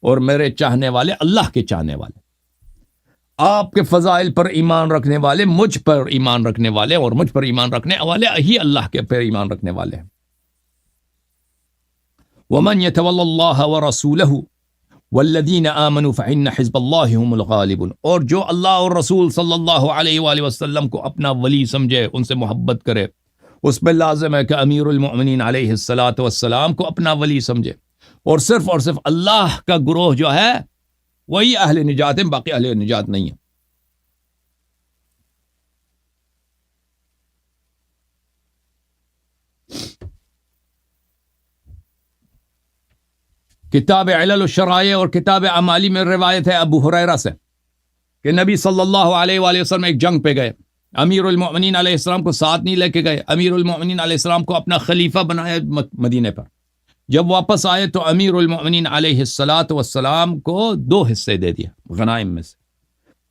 اور میرے چاہنے والے اللہ کے چاہنے والے، آپ کے فضائل پر ایمان رکھنے والے مجھ پر ایمان رکھنے والے، اور مجھ پر ایمان رکھنے والے ہی اللہ کے پر ایمان رکھنے والے ہیں۔ وَمَنْ يَتَوَلَّ اللَّهَ وَرَسُولَهُ وَالَّذِينَ آمَنُوا فَإِنَّ حِزْبَ اللَّهِ هُمُ الْغَالِبُونَ، اور جو اللہ اور رسول صلی اللہ علیہ وآلہ وسلم کو اپنا ولی سمجھے، ان سے محبت کرے، اس پہ لازم ہے کہ امیر المؤمنین علیہ الصلاۃ والسلام کو اپنا ولی سمجھے، اور صرف اللہ کا گروہ جو ہے وہی اہل نجات ہیں، باقی اہل نجات نہیں ہے۔ کتاب علل الشرائع اور کتاب اعمالی میں روایت ہے ابو ہریرہ سے کہ نبی صلی اللہ علیہ وآلہ وسلم ایک جنگ پہ گئے، امیر المؤمنین علیہ السلام کو ساتھ نہیں لے کے گئے، امیر المؤمنین علیہ السلام کو اپنا خلیفہ بنایا مدینے پر۔ جب واپس آئے تو امیر المؤمنین علیہ السلام کو 2 حصے دے دیا غنائم میں سے۔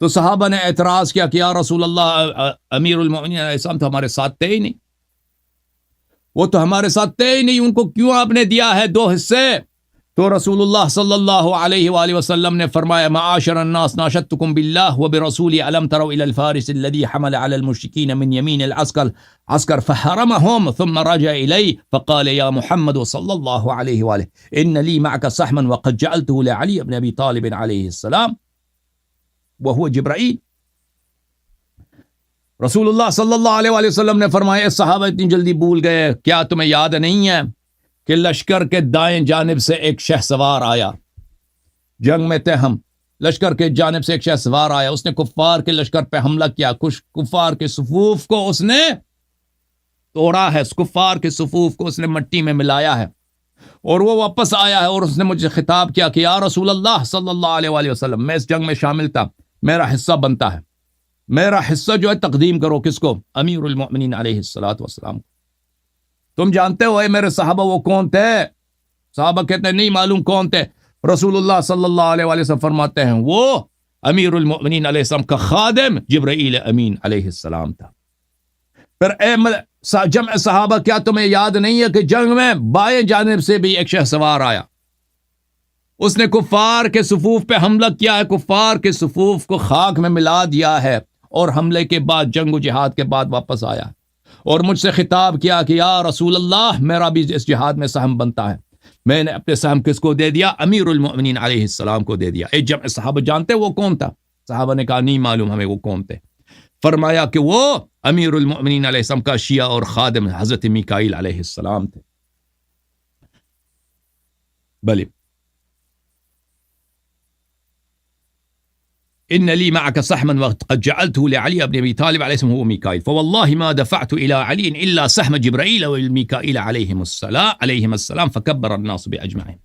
تو صحابہ نے اعتراض کیا کہ یا رسول اللہ، امیر المؤمنین علیہ السلام تو ہمارے ساتھ تھے ہی نہیں، وہ تو ہمارے ساتھ تھے ہی نہیں، ان کو کیوں آپ نے دیا ہے 2 حصے؟ تو رسول اللہ صلی اللہ علیہ وآلہ وسلم نے فرمایا معاشر الناس ناشدتکم باللہ وبرسولی علم تروا الى الفارس الذي حمل على المشركين من يمين العسكر فحرمهم ثم رجع إلي فقال يا محمد صلى الله عليه وآله إن لي معك سحما وقد جعلته لعلي بن أبي طالب عليه السلام وهو جبرائیل۔ رسول اللہ صلی اللہ علیہ وآلہ وسلم نے فرمایا صحابہ اتنی جلدی بھول گئے، کیا تمہیں یاد نہیں ہے کہ لشکر کے دائیں جانب سے ایک شہ سوار آیا، جنگ میں تھے ہم، لشکر کے جانب سے ایک شہ سوار آیا، اس نے کفار کے لشکر پہ حملہ کیا، کچھ کفار کے صفوف کو اس نے توڑا ہے، کفار کے صفوف کو اس نے مٹی میں ملایا ہے، اور وہ واپس آیا ہے، اور اس نے مجھے خطاب کیا کہ یا رسول اللہ صلی اللہ علیہ وآلہ وسلم، میں اس جنگ میں شامل تھا، میرا حصہ بنتا ہے، میرا حصہ جو ہے تقدیم کرو، کس کو؟ امیر المؤمنین علیہ الصلاۃ والسلام۔ تم جانتے ہو اے میرے صحابہ وہ کون تھے؟ صحابہ کہتے ہیں نہیں معلوم کون تھے۔ رسول اللہ صلی اللہ علیہ وآلہ وسلم فرماتے ہیں وہ امیر المؤمنین علیہ السلام کا خادم جبرائیل امین علیہ السلام تھا۔ پھر اے جمع صحابہ، کیا تمہیں یاد نہیں ہے کہ جنگ میں بائیں جانب سے بھی ایک شہ سوار آیا، اس نے کفار کے صفوف پہ حملہ کیا ہے، کفار کے صفوف کو خاک میں ملا دیا ہے، اور حملے کے بعد جنگ و جہاد کے بعد واپس آیا اور مجھ سے خطاب کیا کہ یا رسول اللہ میرا بھی اس جہاد میں سہم بنتا ہے۔ میں نے اپنے سہم کس کو دے دیا؟ امیر المؤمنین علیہ السلام کو دے دیا۔ ایک جمع صحابہ جانتے وہ کون تھا؟ صحابہ نے کہا نہیں معلوم ہمیں وہ کون تھے۔ فرمایا کہ وہ امیر المؤمنین علیہ السلام کا شیعہ اور خادم حضرت میکائیل علیہ السلام تھے۔ بلی ان لی معك سحما وقد جعلته لعلی بن ابی طالب علیہ السلام هو میکائیل فوالله ما دفعت الى علی الا سهم جبرائیل والمیکائیل علیہم السلام فکبر الناس باجمعین۔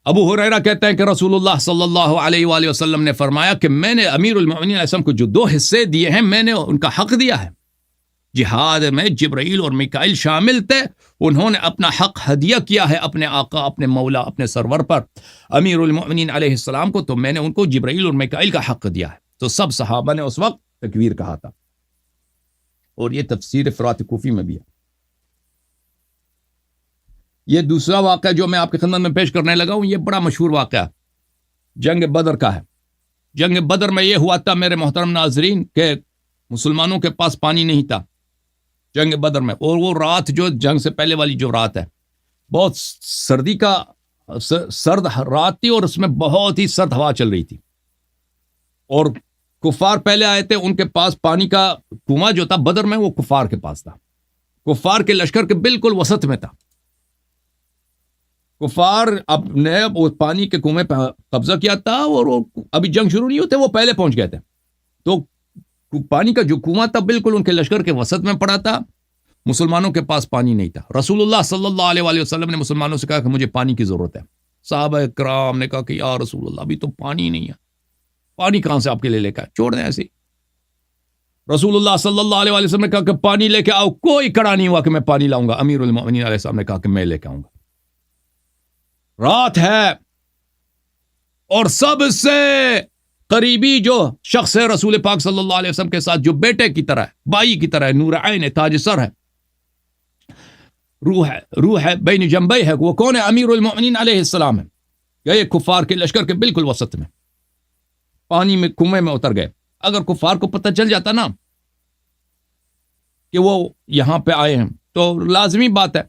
ابو ہریرہ کہتے ہیں کہ رسول اللہ صلی اللہ علیہ وآلہ وسلم نے فرمایا کہ میں نے امیر المؤمنین علیہ السلام کو جو 2 حصے دیے ہیں، میں نے ان کا حق دیا ہے۔ جہاد میں جبرائیل اور میکائیل شامل تھے، انہوں نے اپنا حق ہدیہ کیا ہے اپنے آقا، اپنے مولا، اپنے سرور پر امیر المؤمنین علیہ السلام کو، تو میں نے ان کو جبرائیل اور میکائیل کا حق دیا ہے۔ تو سب صحابہ نے اس وقت تکبیر کہا تھا، اور یہ تفسیر فرات کوفی میں بھی ہے۔ یہ دوسرا واقعہ جو میں آپ کی خدمت میں پیش کرنے لگا ہوں، یہ بڑا مشہور واقعہ جنگ بدر کا ہے۔ جنگ بدر میں یہ ہوا تھا میرے محترم ناظرین کہ مسلمانوں کے پاس پانی نہیں تھا جنگ بدر میں، اور وہ رات جو جنگ سے پہلے والی جو رات ہے، بہت سردی کا سرد رات تھی، اور اس میں بہت ہی سرد ہوا چل رہی تھی، اور کفار پہلے آئے تھے، ان کے پاس پانی کا کنواں جو تھا بدر میں وہ کفار کے پاس تھا، کفار کے لشکر کے بالکل وسط میں تھا۔ کفار نے پانی کے کنویں پہ قبضہ کیا تھا، اور وہ ابھی جنگ شروع نہیں ہوتے وہ پہلے پہنچ گئے تھے، تو پانی کا جو کنواں تھا بالکل ان کے لشکر کے وسط میں پڑا تھا، مسلمانوں کے پاس پانی نہیں تھا۔ رسول اللہ صلی اللہ علیہ وآلہ وسلم نے مسلمانوں سے کہا کہ مجھے پانی کی ضرورت ہے۔ صحابہ کرام نے کہا کہ یا رسول اللہ ابھی تو پانی نہیں ہے، پانی کہاں سے آپ کے لیے لے کے آئے، چھوڑ دیں ایسے ہی۔ رسول اللہ صلی اللہ علیہ وسلم نے کہا کہ پانی لے کے آؤ، کوئی کڑا نہیں ہوا کہ میں پانی لاؤں گا۔ امیر المؤمنین علیہ السلام نے کہا کہ میں لے کے آؤں گا۔ رات ہے، اور سب سے قریبی جو شخص ہے رسول پاک صلی اللہ علیہ وسلم کے ساتھ، جو بیٹے کی طرح ہے، بھائی کی طرح ہے، نور عین ہے، تاج سر ہے، روح ہے بین جنبی ہے، وہ کون ہے؟ امیر المؤمنین علیہ السلام ہے۔ گئے کفار کے لشکر کے بالکل وسط میں، پانی میں کنویں میں اتر گئے. اگر کفار کو پتہ چل جاتا نا کہ وہ یہاں پہ آئے ہیں تو لازمی بات ہے،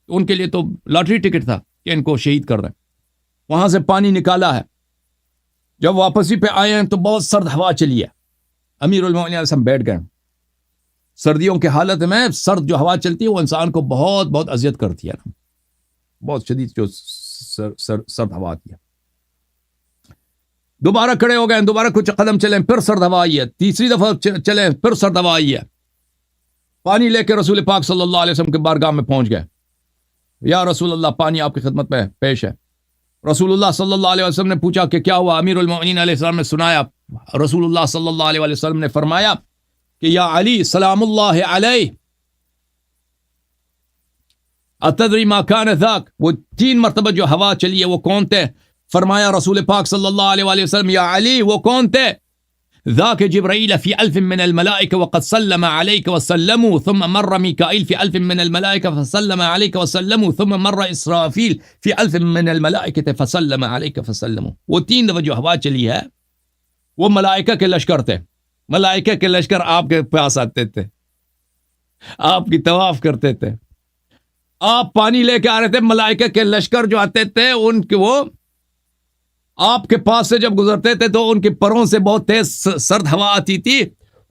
ان کے لیے تو لاٹری ٹکٹ تھا کہ ان کو شہید کر دیں. وہاں سے پانی نکالا ہے، جب واپسی پہ آئے ہیں تو بہت سرد ہوا چلی ہے. امیر المومنین علیہ السلام بیٹھ گئے. سردیوں کے حالت میں سرد جو ہوا چلتی ہے وہ انسان کو بہت بہت اذیت کرتی ہے نا، بہت شدید جو سرد ہوا آتی ہے. دوبارہ کھڑے ہو گئے، دوبارہ کچھ قدم چلیں، پھر سرد ہوا آئی ہے. تیسری دفعہ چلیں، پھر سرد ہوا آئی ہے. پانی لے کے رسول پاک صلی اللہ علیہ وسلم کے بارگاہ میں پہنچ گئے. یا رسول اللہ، پانی آپ کی خدمت میں پیش ہے. رسول اللہ صلی اللہ علیہ وسلم نے پوچھا کہ کیا ہوا؟ امیر المومنین علیہ السلام نے سنایا. رسول اللہ صلی اللہ علیہ وسلم نے فرمایا کہ یا علی سلام اللہ علیہ اتدری ما کان ذاک، وہ 3 مرتبہ جو ہوا چلی ہے وہ کون تھے؟ فرمایا رسول پاک صلی اللہ علیہ وآلہ وسلم یا علی وہ کون تھے؟ ذاک جبرائیل فی 1000 من الملائکہ وقد سلم علیک وسلموا ثم مر میکائیل فی 1000 من الملائکہ فسلم علیک وسلموا ثم مر اسرافیل فی 1000 من الملائکہ فسلم علیک فسلموا. وہ 3 دفعہ جو ہوا چلی ہے وہ ملائکہ کے لشکر تھے. ملائکہ کے لشکر آپ کے پاس آتے تھے، آپ کی طواف کرتے تھے. آپ پانی لے کے آ رہے تھے، ملائکہ کے لشکر جو آتے تھے ان کے وہ آپ کے پاس سے جب گزرتے تھے تو ان کے پروں سے بہت تیز سرد ہوا آتی تھی.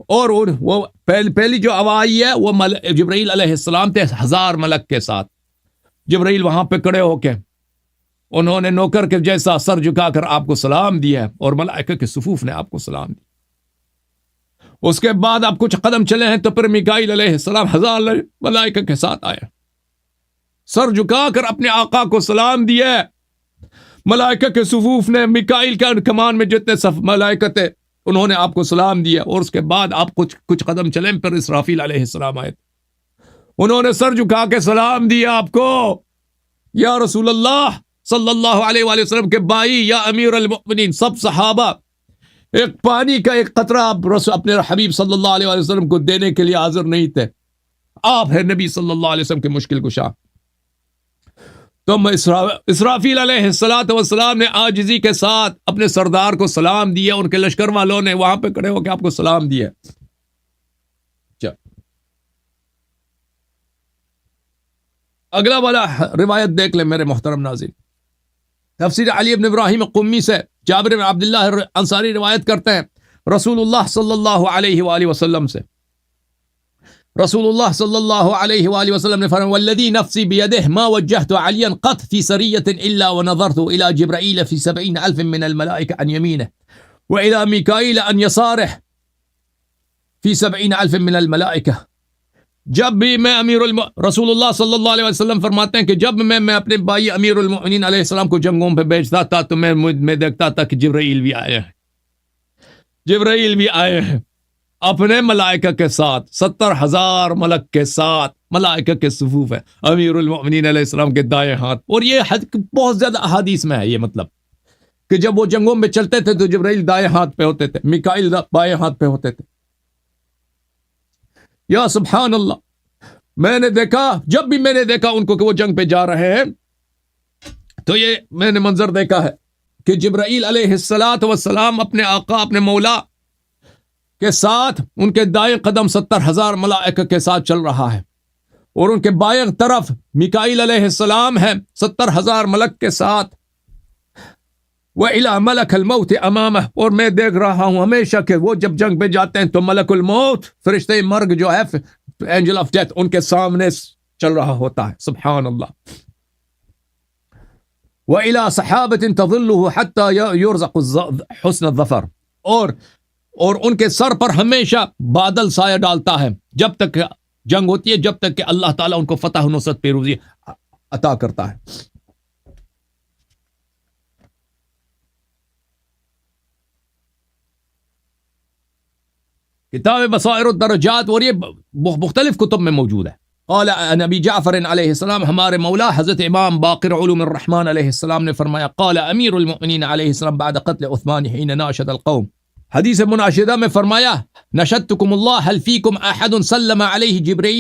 اور وہ پہلی جو ہوا آئی ہے وہ جبرائیل علیہ السلام تھے 1000 ملک کے ساتھ. جبرائیل وہاں پہ کھڑے ہو کے انہوں نے نوکر کے جیسا سر جھکا کر آپ کو سلام دیا اور ملائکہ کے صفوف نے آپ کو سلام دیا. اس کے بعد آپ کچھ قدم چلے ہیں تو پھر میکائیل علیہ السلام 1000 ملائکہ کے ساتھ آئے، سر جھکا کر اپنے آقا کو سلام دیا. ملائکہ کے صفوف نے میکائیل کے کمان میں جتنے ملائکہ تھے انہوں نے آپ کو سلام دیا. اور اس کے بعد آپ کچھ قدم چلیں پھر اسرافیل علیہ السلام آئے، انہوں نے سر جھکا کے سلام دیا آپ کو. یا رسول اللہ صلی اللہ علیہ وآلہ وسلم کے بھائی، یا امیر المؤمنین، سب صحابہ ایک پانی کا ایک قطرہ اپنے حبیب صلی اللہ علیہ وآلہ وسلم کو دینے کے لیے حاضر نہیں تھے. آپ ہیں نبی صلی اللہ علیہ وسلم کے مشکل کشا. تو اسرافیل علیہ السلام نے عاجزی کے ساتھ اپنے سردار کو سلام دیا. ان کے لشکر والوں نے وہاں پہ کھڑے ہو کے آپ کو سلام دیا. اگلا والا روایت دیکھ لیں میرے محترم ناظرین. تفسیر علی ابن ابراہیم قمی سے جابر بن عبداللہ انصاری روایت کرتے ہیں رسول اللہ صلی اللہ علیہ وآلہ وسلم سے. رسول اللہ صلی اللہ علیہ وآلہ وسلم نے فرمایا والذی نفسی بیدہ ما وجہت علیا قط فی سریۃ الا ونظرت الى جبرائیل فی 70,000 من الملائکہ عن یمینہ والى میکائیل عن یسارہ فی 70,000 من الملائکہ. جب بھی میں رسول اللہ صلی اللہ علیہ وسلم فرماتے ہیں کہ جب میں اپنے بھائی امیر المؤمنین علیہ السلام کو جنگوں پہ بھیجتا تھا تو میں دیکھتا تھا کہ جبرائیل بھی آئے ہیں، جبرائیل بھی آئے ہیں اپنے ملائکہ کے ساتھ، 70,000 ملک کے ساتھ. ملائکہ کے صفوف ہے امیر المؤمنین علیہ السلام کے دائیں ہاتھ. اور یہ بہت زیادہ احادیث میں ہے یہ مطلب کہ جب وہ جنگوں میں چلتے تھے تو جبرائیل دائیں ہاتھ پہ ہوتے تھے، میکائیل بائیں ہاتھ پہ ہوتے تھے. یا سبحان اللہ. میں نے دیکھا، جب بھی میں نے دیکھا ان کو کہ وہ جنگ پہ جا رہے ہیں تو یہ میں نے منظر دیکھا ہے کہ جبرائیل علیہ السلام اپنے آقا اپنے مولا کے ساتھ ان کے دائیں قدم 70,000 ملائکہ کے ساتھ چل رہا ہے اور ان کے بائیں طرف میکائیل علیہ السلام ہے 70,000 ملک کے ساتھ. وَإِلَى مَلَكَ الْمَوْتِ أَمَامَهُ. اور میں دیکھ رہا ہوں ہمیشہ کہ وہ جب جنگ پہ جاتے ہیں تو ملک الموت فرشتے مرگ جو ہے اینجل آف ڈیتھ ان کے سامنے چل رہا ہوتا ہے. سبحان اللہ. وَإِلَى صَحَابَةٍ تَظِلُّهُ حَتَّى يُرْزَقُ حُسْنَ الظَّفَرِ. اور ان کے سر پر ہمیشہ بادل سایہ ڈالتا ہے جب تک جنگ ہوتی ہے، جب تک کہ اللہ تعالیٰ ان کو فتح و نصرت پیروزی عطا کرتا ہے. کتاب بصائر الدرجات اور یہ مختلف کتب میں موجود ہے. قال نبی جعفر علیہ السلام، ہمارے مولا حضرت امام باقر علوم الرحمن علیہ السلام نے فرمایا قال امیر المؤمنین علیہ السلام بعد قتل عثمان حين ناشد القوم. حدیث مناشدہ میں فرمایا نشدتکم اللہ هل فیکم احد سلم علیہ جبرائیل